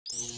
Assalamualaikum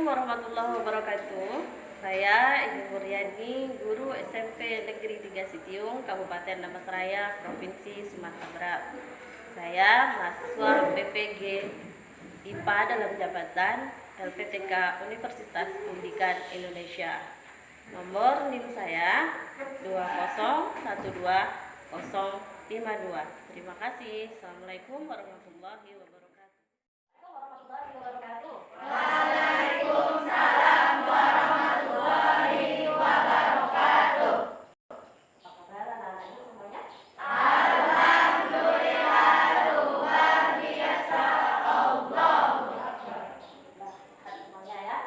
warahmatullahi wabarakatuh. Saya Ibu Muryani, guru SMP Negeri 3 Sitiung, Kabupaten Damastraya, Provinsi Sumatera Barat. Saya mahasiswa PPG IPA dalam jabatan LPTK Universitas Pendidikan Indonesia. Nomor NIM saya 2012052. Terima kasih. Assalamualaikum warahmatullahi wabarakatuh. Waalaikumsalam warahmatullahi wabarakatuh. Apa kabar anak-anak ini semuanya? Alhamdulillah, luar biasa. Allahu Akbar. Semuanya ya.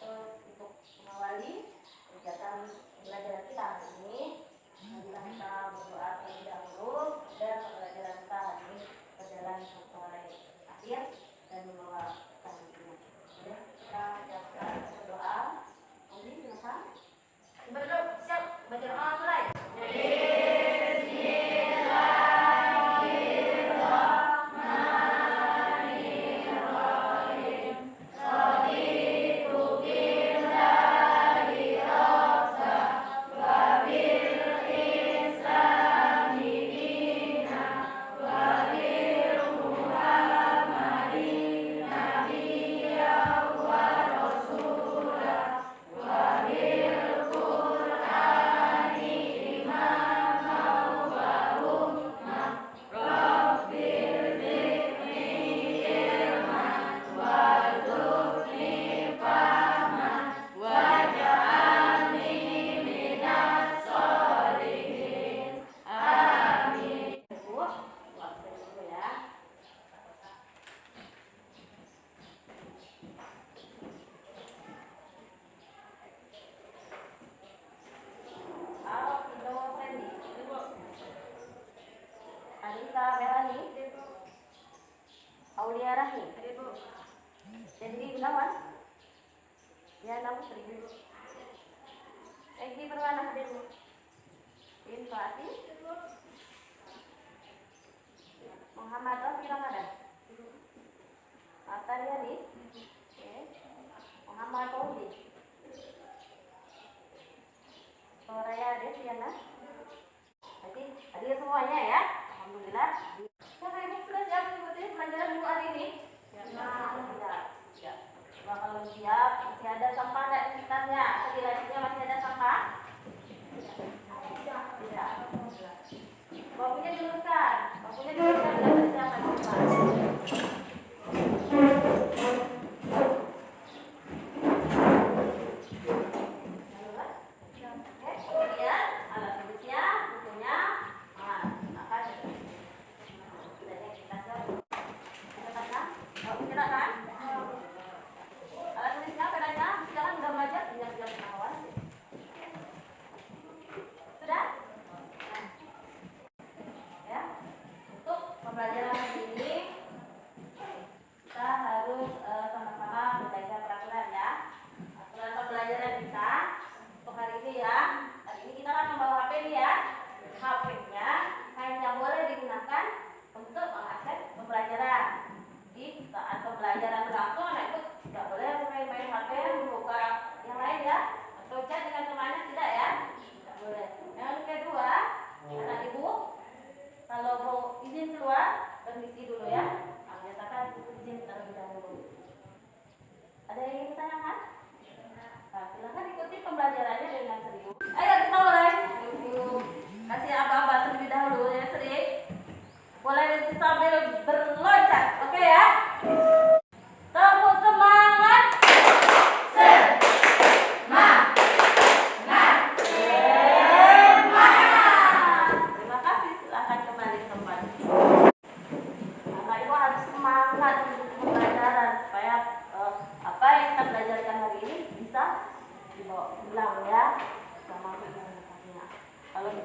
Untuk mengawali kegiatan belajar kita hari ini, marilah kita berdoa terlebih dahulu dan pembelajaran kita hari ini berjalan sampai akhir dan membawa selanjutnya. Ya, kita siapkan berdoa. Nanti silakan. Berdoa, siap. Baca doa mulai. Anissa Melani, Aulia Rahmi, Dendi Gunawan, Yana Putri, Egi Perwana Hadir, Info Ati, Muhammad Rafi Ramadan, Mata Yani, Muhammad Fauzi, Soraya Desiana. Jadi hadir semuanya ya. Alhamdulillah. Siapa ibu sudah siap mengikuti pelajaran ibu hari ini? Siap. Coba kalau siap, masih ada sampah nggak di sekitarnya? Atau di lainnya masih ada sampah? Tidak. Bakunya diluruskan. Dan siapa coba? Kemudian alat tulisnya, bukunya, akan alat tulisnya, pedanya, sekarang udah belajar, tinggal belajar pengawas.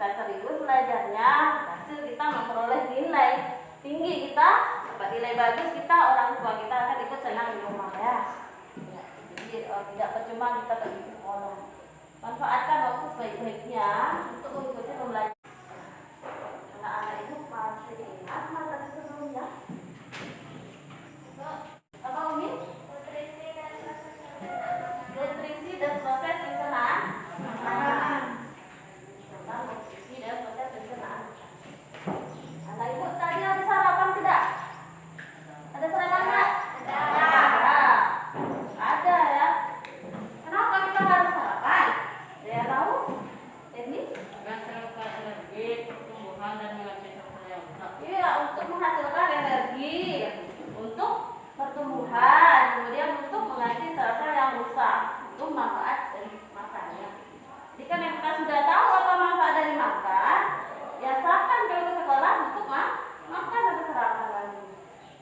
kita serius belajarnya, hasil kita memperoleh nilai tinggi, kita dapat nilai bagus, kita orang tua kita akan ikut senang di rumah ya. Jadi tidak percuma kita pergi ke sekolah. Manfaatkan waktu sebaik-baiknya untuk mengikuti pembelajaran. Anak-anak itu masih ingat masa sebelumnya? Apa Umi? Nutrisi dan proses pencernaan makanan. Tentang nutrisi dan proses pencernaan. Anak ibu tadi ada sarapan tidak? Ada sarapan enggak? Ada. Ada ya. Kenapa kita harus sarapan? Ada yang tahu? Ini? Iya, untuk menghasilkan energi, untuk pertumbuhan, kemudian untuk mengganti sel-sel yang rusak, itu manfaat dari makannya. Jadi kan yang kita sudah tahu apa manfaat dari makan, biasakan kalau ke sekolah untuk makan atau sarapan lagi.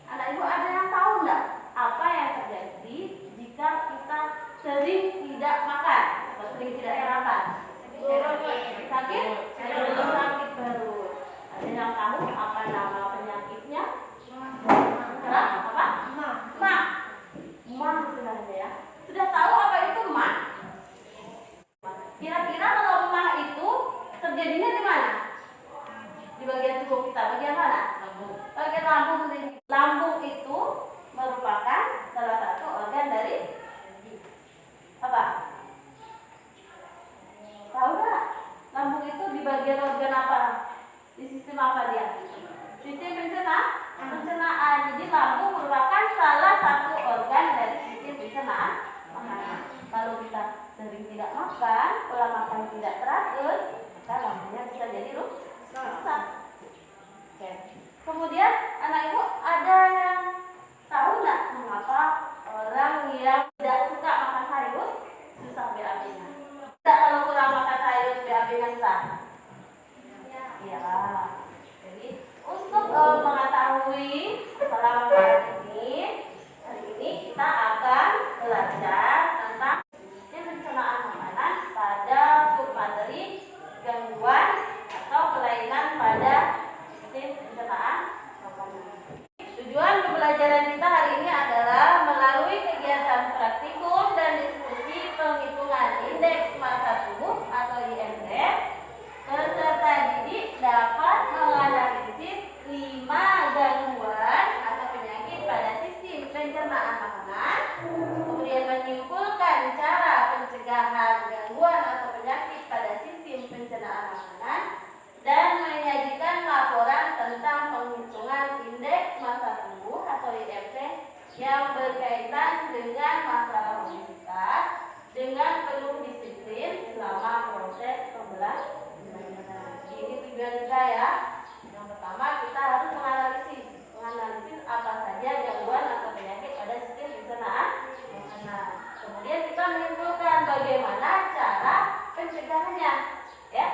Anak ibu ada yang tahu enggak apa yang terjadi jika kita sering tidak makan atau sering tidak sarapan? Sakit? Sakit perut. Ada yang tahu apa nama penyakitnya? Apa? Mah sebenarnya ya. Sudah tahu apa itu mah? Kira-kira kalau mah itu terjadinya di mana? Di bagian tubuh kita. Bagian mana? Lambung. Bagian lambung. Lambung itu merupakan salah satu organ dari apa? Tahu nggak? Lambung itu di bagian organ apa? Di sistem apa dia? Sistem pencernaan. Jadi lambung merupakan salah satu organ dari sistem pencernaan makanan. Kalau kita sering tidak makan, pola makan tidak teratur, maka lambungnya bisa jadi rusak. Oke. Kemudian anak ibu ada yang tahu nggak mengapa orang yang tidak suka makan sayur susah BAB-nya? Tidak, kalau kurang makan sayur BAB-nya susah. Iya. Jadi untuk mengetahui masalah makanan ini, hari ini kita akan belajar tentang sistem pencernaan makanan pada submateri gangguan atau kelainan pada sistem pencernaan makanan. Tujuan pembelajaran kita hari ini adalah melalui kegiatan praktikum dan diskusi penghitungan indeks massa tubuh atau IMT, peserta didik dapat menganalisis 5 gangguan atau penyakit pada sistem pencernaan makanan, kemudian menyimpulkan cara pencegahan gangguan atau penyakit pada sistem pencernaan makanan, dan menyajikan laporan tentang penghitungan indeks massa tubuh atau IMT yang berkaitan dengan masalah obesitas dengan penuh disiplin selama proses pembelajaran. Ini tujuan kita ya. Yang pertama kita harus menganalisis apa saja gangguan atau penyakit pada sistem pencernaan makanan. Kemudian kita menyimpulkan bagaimana cara pencegahannya, ya.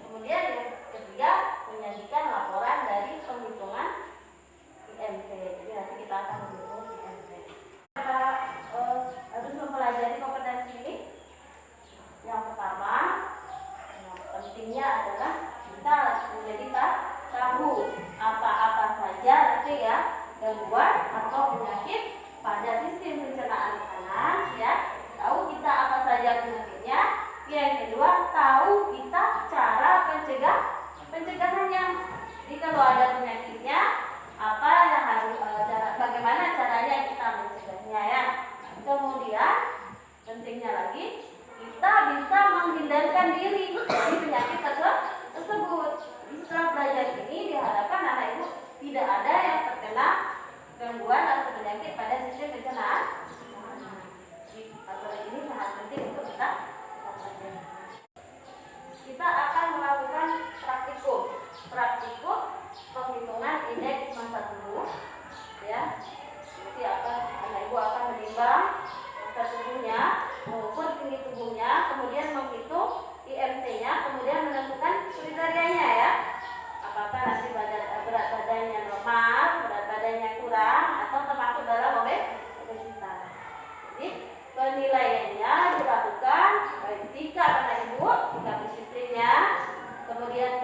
Kemudian yang ketiga menyajikan laporan dari penghitungan IMT. Jadi nanti kita akan menghitung IMT. Kita harus mempelajari kompetensi ini. Yang pertama, yang pentingnya adalah kita menjadi tahu apa-apa saja nanti ya gangguan atau penyakit pada sistem pencernaan makanan, ya. Tahu kita apa saja penyakitnya. Yang kedua, tahu kita cara pencegahannya. Jadi kalau ada penyakitnya, apa yang harus bagaimana caranya kita mencegahnya ya. Kemudian pentingnya lagi kita bisa menghindarkan diri dari penyakit tersebut. Setelah belajar ini diharapkan anak ibu tidak ada yang terkena gangguan atau penyakit pada sistem pencernaan. Aturan ini sangat penting untuk kita pelajari. Kita akan melakukan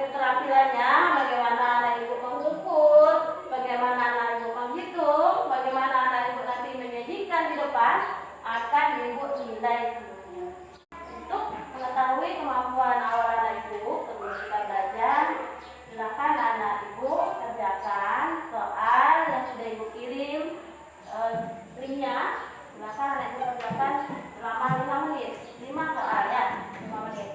keterampilannya, bagaimana anak ibu mengukur, bagaimana anak ibu menghitung, bagaimana anak ibu nanti menyajikan di depan, akan ibu nilai semuanya. Untuk mengetahui kemampuan awal anak ibu sebelum kita belajar, silakan anak ibu kerjakan soal yang sudah ibu kirim linknya. Silakan anak ibu kerjakan selama 5 menit, 5 soal ya, 5 menit.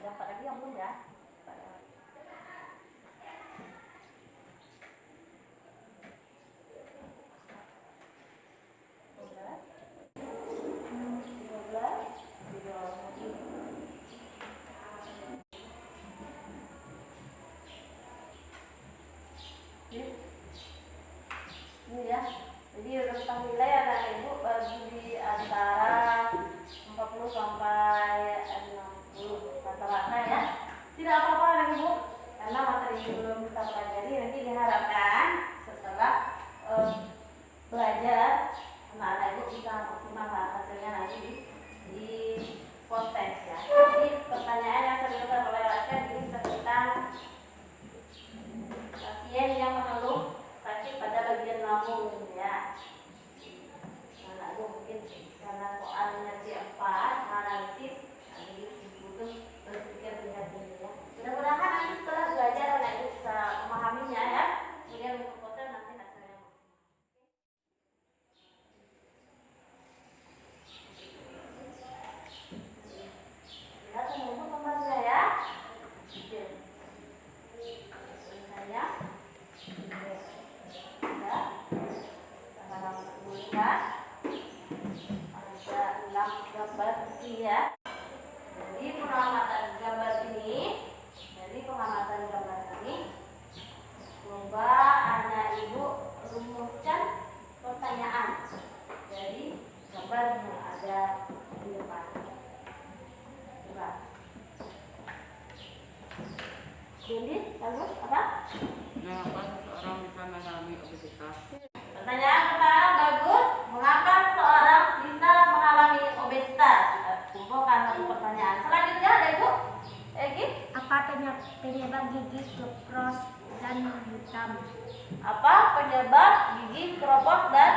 Dapat lagi yang belum ya? Ini ya, jadi rentang nilai anak ibu bagi di antara 40 sampai 60 rata-rata ya. Tidak apa-apa anak ibu, karena materi ini belum kita pelajari. Nanti diharapkan setelah belajar anak-anak ibu bisa maksimal hasilnya nanti di konten ya. Jadi pertanyaan yang sering kita lewatkan ini tentang pasien yang mengeluh sakit pada bagian lambung ya. Anak ibu mungkin karena soalnya D4 analisis, jadi butuh berpikir tingkat-tinggi ya. Mudah-mudahan nanti setelah belajar anak ibu bisa memahaminya ya. Kemudian untuk konten nanti hasilnya lihat semua gambarnya ya. Saya ada 6 gambar ya. Jadi pengamatan gambar ini, coba anak ibu rumuskan pertanyaan dari gambar yang ada di depan. Coba. Jadi, lalu apa? Mengapa seseorang bisa mengalami obesitas? Pertanyaan pertama bagus. Mengapa seseorang bisa mengalami obesitas? Kita kumpulkan satu pertanyaan. Selanjutnya ada ibu. Egi. Apa penyebab gigi keropos dan hitam? Apa penyebab gigi keropos dan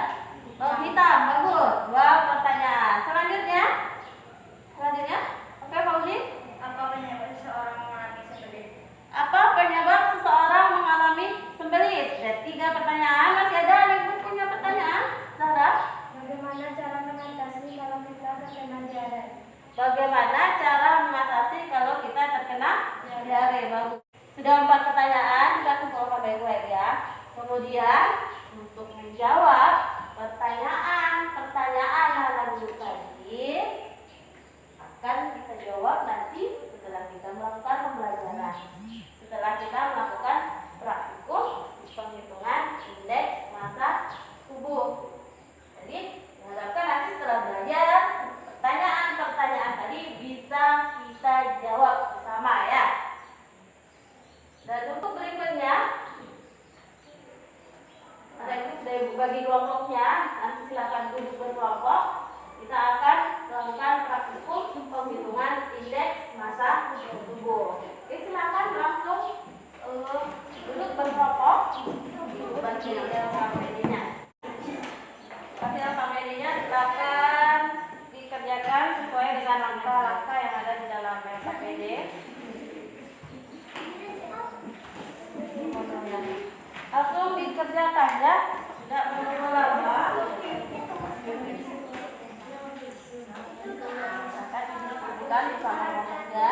hitam? Bagus. 2 pertanyaan. Selanjutnya. Oke, Fauzi. Apa penyebab seseorang mengalami sembelit? Apa penyebab seseorang mengalami sembelit? Ada 3 pertanyaan. Masih ada ibu punya pertanyaan? Zahra? Bagaimana cara mengatasi kalau kita terkena diare? Bagaimana cara mengatasi kalau kita terkena diare? Bagus. Sudah 4 pertanyaan, kita kumpulkan baik-baik ya. Kemudian untuk menjawab pertanyaan anak ibu tadi akan kita jawab nanti setelah kita melakukan pembelajaran. Setelah kita melakukan praktikum penghitungan indeks massa tubuh. Jadi diharapkan nanti setelah belajar pertanyaan tadi bisa kita jawab bersama ya. Dan untuk berikutnya, ada yang sudah ibu bagi kelompoknya. Nanti silakan duduk berkelompok. Kita akan melakukan praktikum penghitungan indeks massa tubuh. Oke, silakan langsung duduk berkelompok. Ibu bagi PPD-nya. Hasil PPD-nya silakan dikerjakan sesuai dengan langkah-langkah yang ada di dalam PPD. Langsung dikerjakan ya, tidak menunggu lama. Akan dilakukan bersama kelompoknya.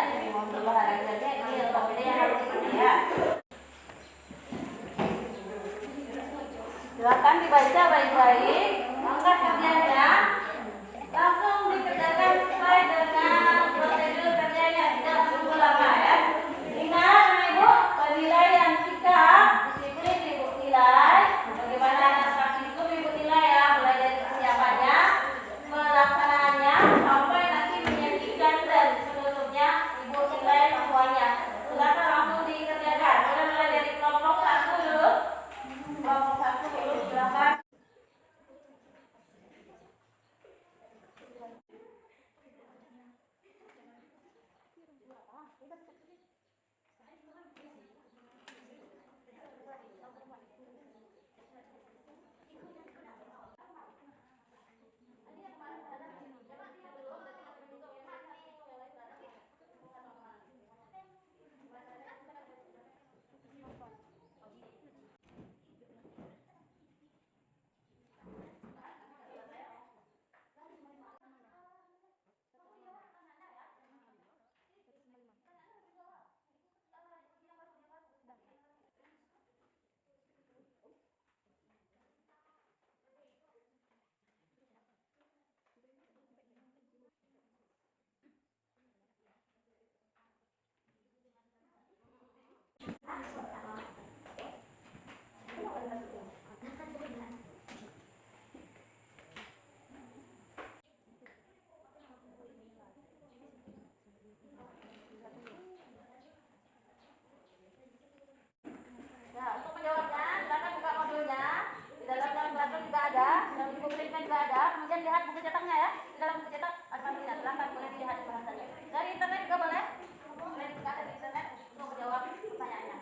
Silakan dibaca baik-baik. Angkat kerjanya. Langsung dikerjakan sesuai dengan prosedur kerjanya. Tidak menunggu lama ya. Ingat Ibu, penilaian kita disiplin Ibu nilai. Bagaimana naskah itu Ibu nilai ya, mulai dari persiapannya, pelaksanaannya, sampai nanti menyajikan dan seluruhnya Ibu nilai semuanya. Silakan langsung dikerjakan. Mulai dari kelompok 1 dulu. Kelompok 1 dulu silakan. Nah, untuk menjawabnya, silakan buka modulnya. Di dalam kalkulator juga ada, dalam buku printnya juga ada. Kemudian lihat buku cetaknya ya. Di dalam buku cetak ada tulisan. Silakan boleh dilihat bahasanya. Dari internet juga boleh. Boleh dibuka dari internet untuk menjawab pertanyaannya.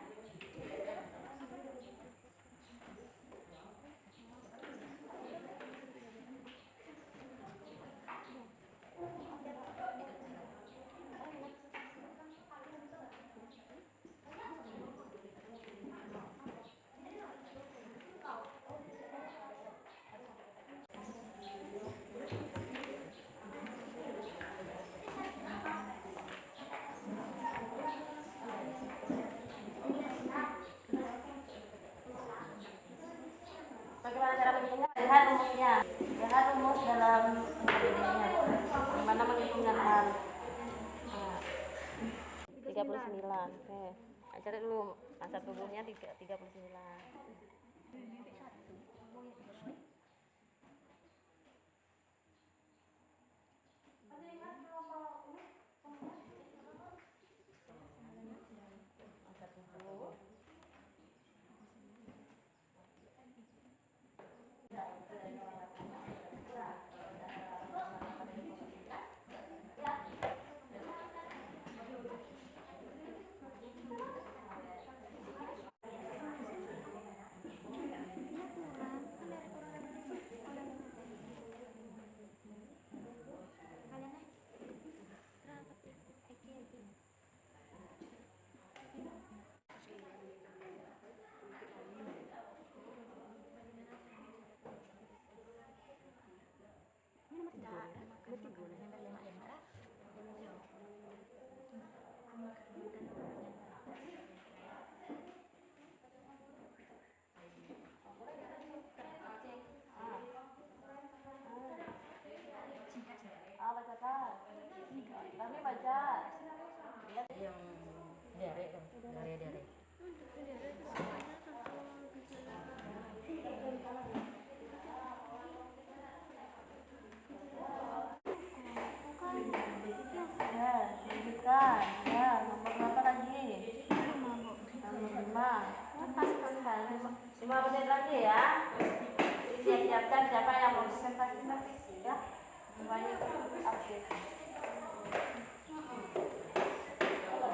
Bagaimana cara menghitungnya? Lihat rumusnya. Lihat rumus dalam ini. Bagaimana menghitungnya hal 39. Oke. Ajar dulu masa tubuhnya 39. Masa tubuh. Baca kan? Kami baca. Yang diare kan? Diare. Ya, lanjutkan. Ya, nomor berapa lagi? Nomor 5. Pas. 5 menit lagi ya. Siap-siapkan siapa yang mau presentasi ya. Semuanya update.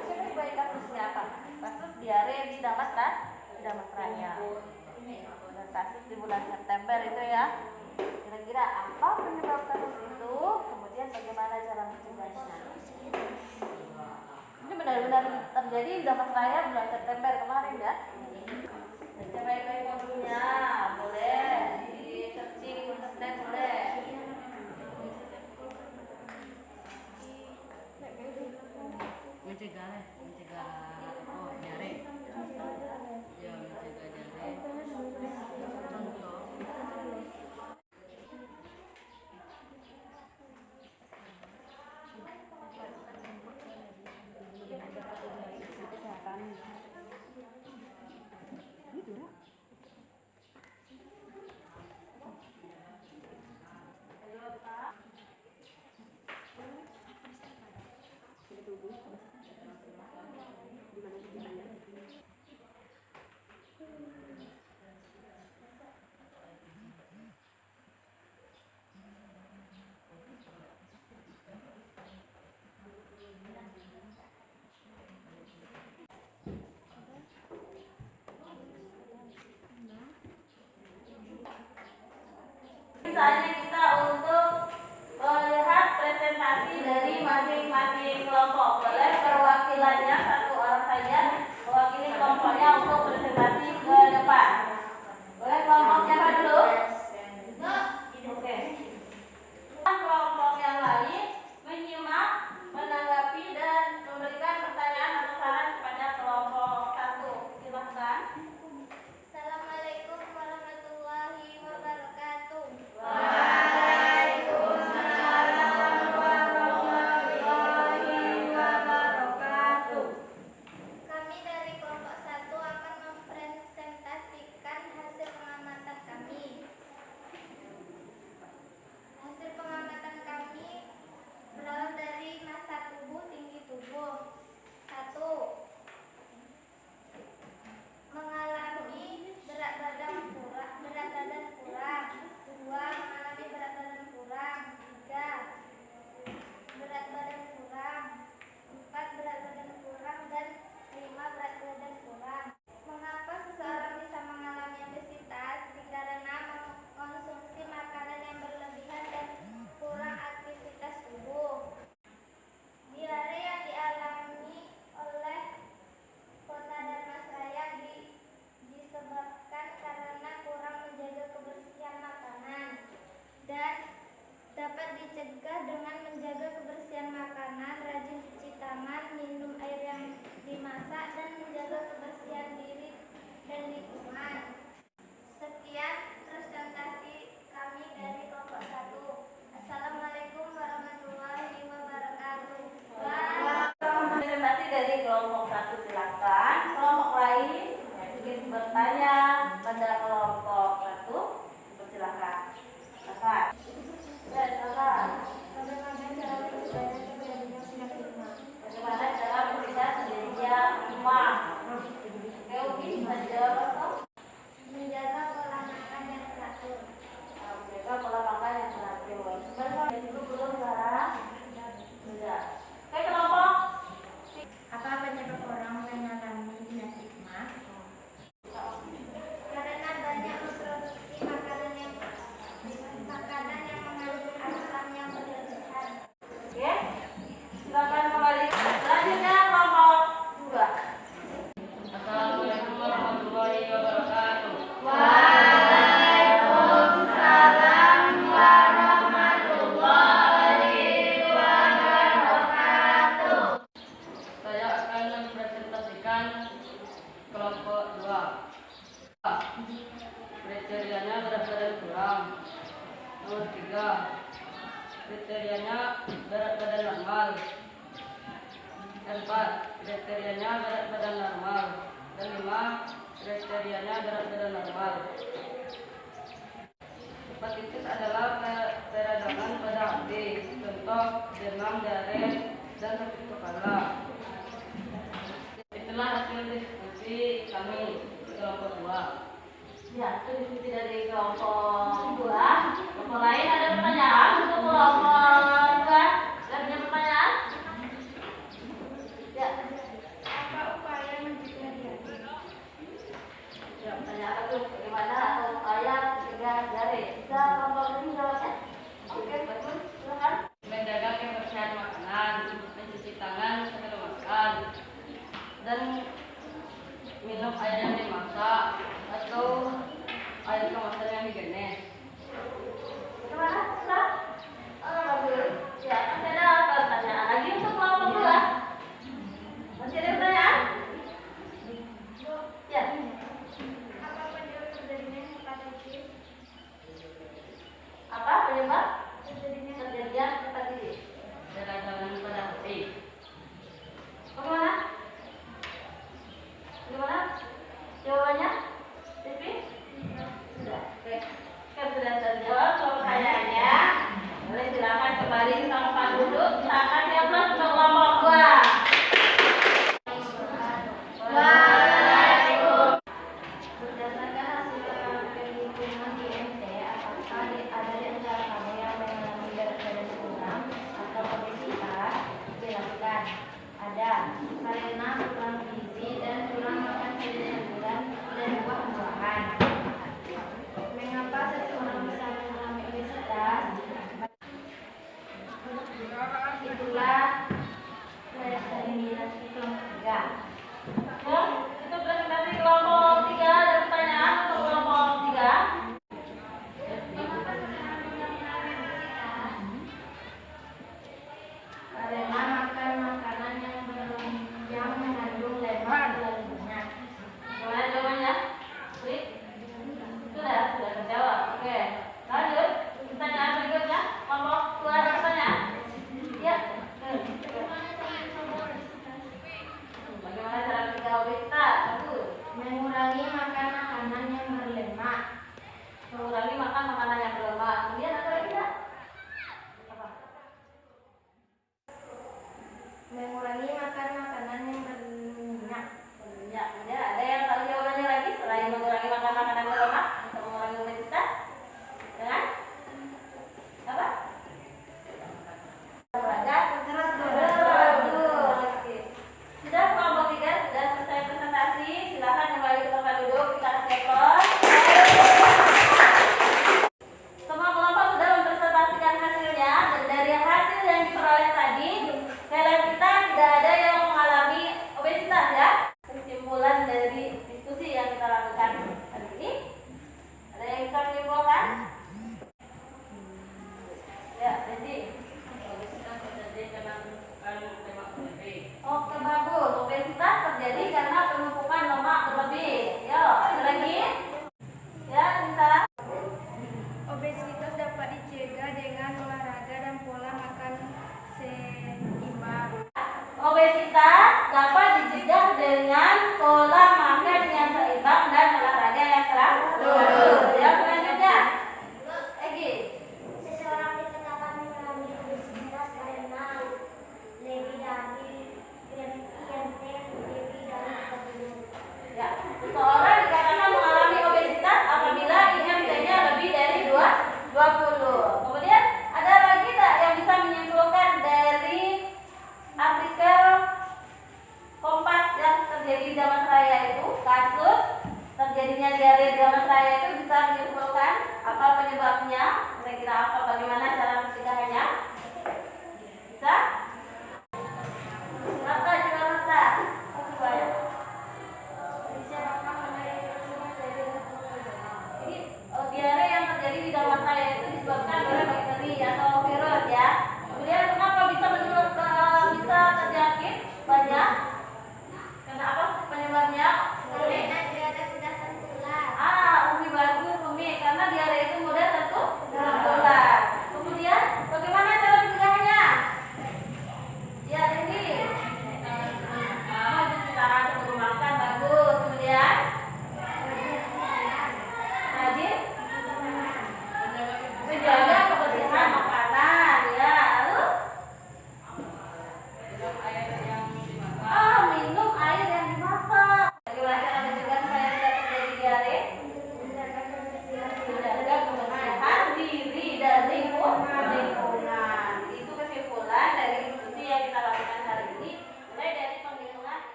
Besok baik kasusnya apa? Kasus diare di Damas kan? Di Damas Raya. Dan kasus di bulan September itu ya. Kira-kira apa penyebab kasus itu? Kemudian bagaimana cara mencegahnya? Ini benar-benar terjadi di Damas Raya bulan September kemarin ya. Baca baik-baik modulnya, boleh di searching internet boleh. Mencegah diare. Ya, mencegah diare. Contoh kriterianya berat badan normal. Dan 4, kriterianya berat badan normal. Dan 5, kriterianya berat badan normal. Hepatitis adalah peradangan pada hati, contoh demam, diare, dan sakit kepala. Itulah hasil diskusi kami di kelompok 2. Ya, itu diskusi dari kelompok 2. Kelompok lain ada pertanyaan untuk kelompok 2? Ada punya pertanyaan? Ya. Apa upaya mencegah diare? Ya, pertanyaan apa tuh? Bagaimana atau upaya mencegah diare? Bisa kelompok ini jawabnya? Oke, bagus. Silakan. Menjaga kebersihan makanan, mencuci tangan sebelum makan, dan minum air yang dimasak atau air kemasan yang higienis. Bagaimana? Bisa? Oh, bagus. Ya, masih ada pertanyaan lagi untuk kelompok 2? Masih ada pertanyaan? Ya. Apa penyebab terjadinya hepatitis? Apa penyebab terjadinya hepatitis? Peradangan pada hati. Bagaimana? Bagaimana? Jawabannya? Siswi? Sudah. Oke. Oke, sudah terjawab pertanyaannya. Boleh silakan kembali ke tempat duduk. Silakan diupload untuk kelompok 2. Berdasarkan hasil penghitungan di IMT, apakah ada di antara kamu yang mengalami berat badan kurang atau obesitas? Jelaskan. Ada karena kurang gizi dan kurang makan sayur-sayuran dan buah-buahan. Mengapa seseorang bisa mengalami obesitas? Itulah presentasi kelompok 3. Oh, itu presentasi kelompok 3. Ada pertanyaan untuk kelompok 3? Mengapa seseorang bisa mengalami obesitas? Karena makan makanan yang mengandung lemak terlalu banyak. Gimana jawabannya? Wih? Sudah terjawab. Oke. Lanjut. Pertanyaan berikutnya. Kelompok 2 ada pertanyaan? Ya. Bagaimana cara mencegah obesitas? Bagus. Mengurangi makan makanan yang berlemak. Mengurangi makan makanan yang berlemak. Kemudian ada lagi nggak? Apa? Mengurangi makan makanan yang berminyak. Ya, ada yang tahu jawabannya lagi selain mengurangi makan makanan berlemak untuk mengurangi obesitas? Dengan apa? Olahraga teratur. Oke. Sudah kelompok 3 sudah selesai presentasi. Silakan kembali ke tempat duduk. Kita kasih aplaus. Semua kelompok sudah mempresentasikan hasilnya dan dari hasil yang diperoleh tadi, kalian kita tidak ada yang mengalami obesitas ya. Kesimpulan dari diskusi yang kita lakukan hari ini, ada yang bisa menyimpulkan? Ya, jadi Obesitas terjadi karena lemak berlebih. oke, bagus. Obesitas terjadi karena penumpukan lemak berlebih. Yo, ada lagi? Ya, bisa. Obesitas dapat dicegah dengan olahraga dan pola makan seimbang. Obesitas dapat dicegah dengan pola makan yang seimbang dan olahraga yang teratur. Yang selanjutnya, Egi. Seseorang dikatakan mengalami obesitas karena lebih dari IMT lebih dari 40. Ya, seseorang dikatakan mengalami obesitas apabila IMT-nya lebih dari 20. Kemudian ada lagi tak yang bisa menyimpulkan dari artikel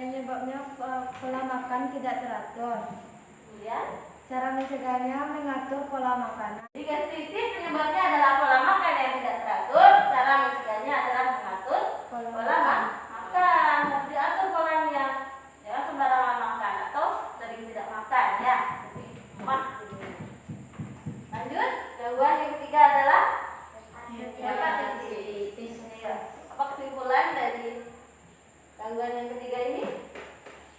Penyebabnya pola makan tidak teratur. Kemudian Cara mencegahnya mengatur pola makanan. jadi gastritis penyebabnya adalah pola makan yang tidak teratur. Cara mencegahnya adalah mengatur pola makan. Harus diatur polanya. Jangan sembarangan makan atau sering tidak makan ya. Lanjut, gangguan yang ketiga adalah hepatitis. Apa kesimpulan dari gangguan yang ketiga ini?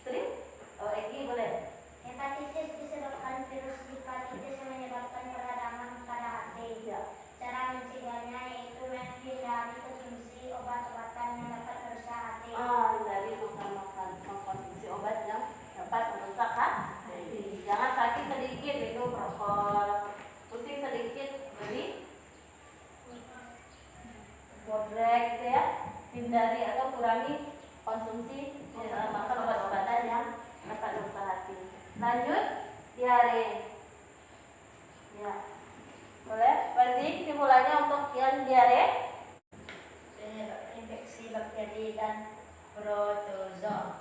Sering? Oh, Egi boleh. Hepatitis disebabkan virus hepatitis yang menyebabkan peradangan pada hati. Cara mencegahnya yaitu menghindari konsumsi obat-obatan yang dapat merusak hati. Dari mengkonsumsi obat yang dapat merusak hati. Jangan sakit sedikit minum prokol, pusing sedikit beli bodrek gitu ya. Hindari atau kurangi konsumsi makan obat-obatan yang dapat merusak hati. Lanjut, diare. Ya. Boleh? Berarti kesimpulannya untuk yang diare Penyebab infeksi bakteri dan protozoa.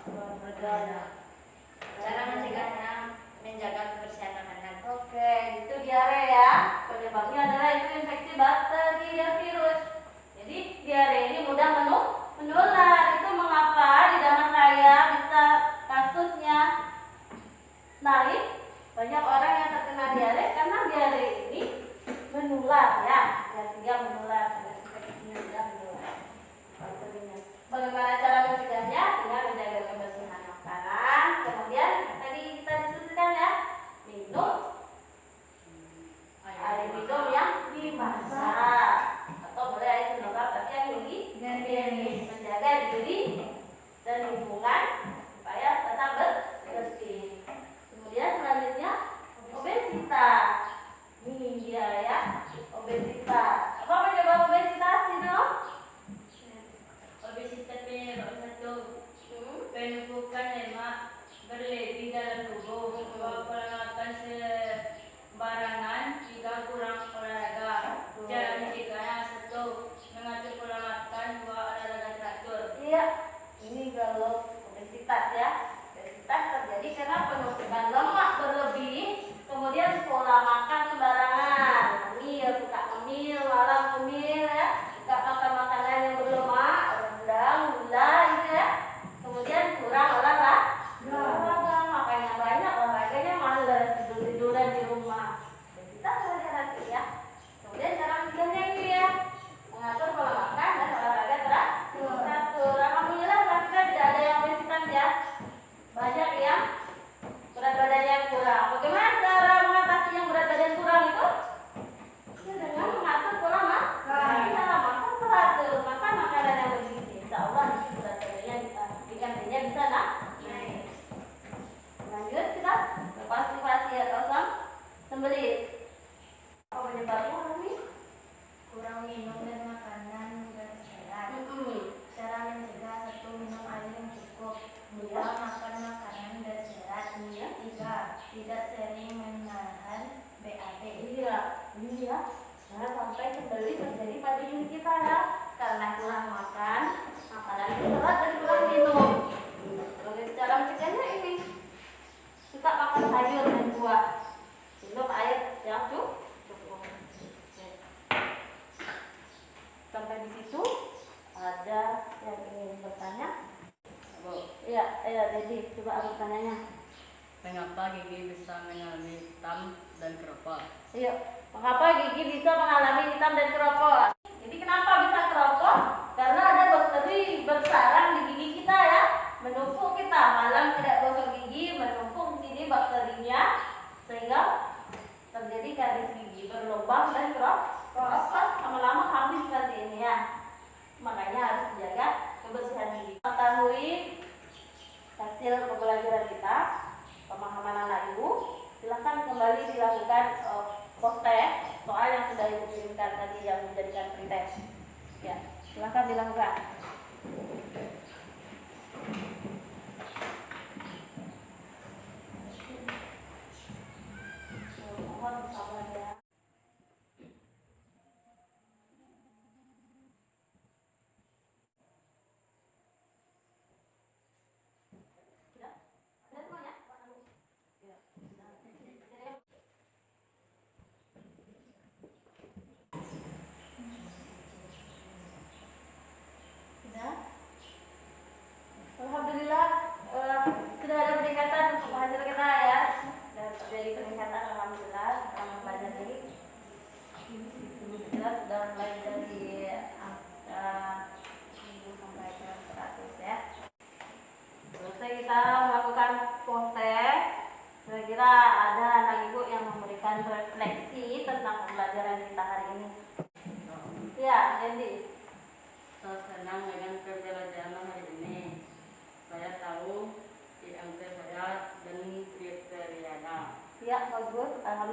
Cara mencegahnya menjaga kebersihan makanan. Oke, itu diare ya. Penyebabnya adalah itu infeksi bakteri dan virus. Jadi diare ini mudah menular. Itu mengapa di zaman saya bisa kasusnya naik. Banyak orang yang terkena diare karena diare ini menular ya. Yang dia menular, infeksinya sudah menular. Bakterinya. Bagaimana cara mencegahnya? Dengan menjaga kebersihan makanan. Kemudian tadi kita diskusikan ya, minum air minum yang dimasak atau boleh air mineral tapi yang higienis, menjaga diri dan lingkungan supaya tetap bersih. Kemudian selanjutnya obesitas. Ini dia ya, obesitas. Apa penyebab obesitas ini? Obesitas penyebab satu penumpukan lemak berlebih dalam tubuh, dua pola makan sembarangan, tiga kurang olahraga. Cara mencegahnya satu mengatur pola makan, dua olahraga teratur. Iya, ini kalau obesitas ya. Obesitas terjadi karena penumpukan lemak berlebih, kemudian pola makan sembarangan, suka ngemil, malam ngemil ya, suka makan makanan yang berlemak, rendang, gula gitu ya. Kemudian kurang olahraga, makannya banyak, olahraganya malas, tidur-tiduran di rumah. Obesitas hati ya. Kemudian cara mencegahnya ini ya, mengatur pola makan dan olahraga teratur. Alhamdulillah kita tidak ada yang obesitas ya. Banyak yang berat badannya kurang. Bagaimana cara mengatasi yang berat badan kurang itu? Ya, dengan mengatur pola makan. Cara makan teratur, makan makanan yang bergizi. Insya Allah nanti berat badannya gantinya bisa naik. Lanjut kita ke pasti atau sembelit. Apa penyebabnya ini? Kurang minum dan makanan berserat. Cara mencegah satu minum air yang cukup. Dua makan makanan berserat. Tiga tidak sering menahan BAB. Iya, ini ya. Jangan sampai sembelit terjadi pada diri kita ya. Karena kurang makan makanan berserat dan kurang minum. Cara mencegahnya ini, kita makan sayur dan buah, minum air yang cukup. Sampai di situ ada yang ingin bertanya? Iya, jadi coba aku tanyanya. Mengapa gigi bisa mengalami hitam dan keropos? Iya, mengapa gigi bisa mengalami hitam dan keropos? Jadi kenapa bisa keropos? Karena ada bakteri bersarang di gigi kita ya, menumpuk kita. Malam tidak gosok gigi, menumpuk di sini bakterinya, sehingga terjadi karies gigi berlubang dan keropos. Lama-lama habis nanti ini ya. Makanya harus dijaga kebersihan gigi. Ketahui hasil pembelajaran kita, pemahaman anak ibu, silahkan kembali dilakukan post test soal yang sudah ibu kirimkan tadi yang menjadikan pretest. Ya, silahkan dilakukan. Mohon bersabar ya.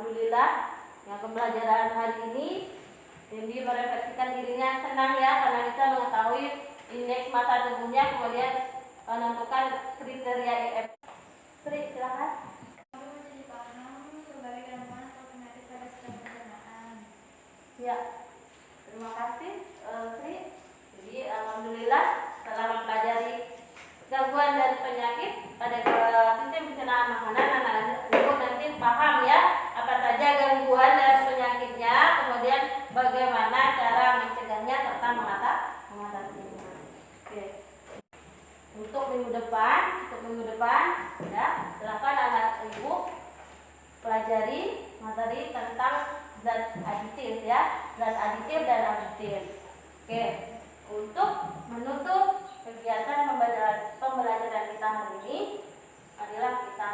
alhamdulillah yang pembelajaran hari ini Dendi merefleksikan dirinya senang ya karena bisa mengetahui indeks massa tubuhnya, kemudian menentukan kriteria IF. Sri, silakan. Kamu menjadi paham berbagai gangguan atau penyakit pada sistem pencernaan. Ya, terima kasih Sri. Jadi alhamdulillah setelah mempelajari gangguan dan penyakit pada sistem pencernaan makanan, anak-anak ibu nanti paham ya apa saja gangguan dan penyakitnya, kemudian bagaimana cara mencegahnya serta mengatasinya. Oke. Untuk minggu depan ya silakan anak ibu pelajari materi tentang zat aditif ya, zat aditif dan aditif. Oke. Untuk menutup kegiatan pembelajaran kita hari ini adalah kita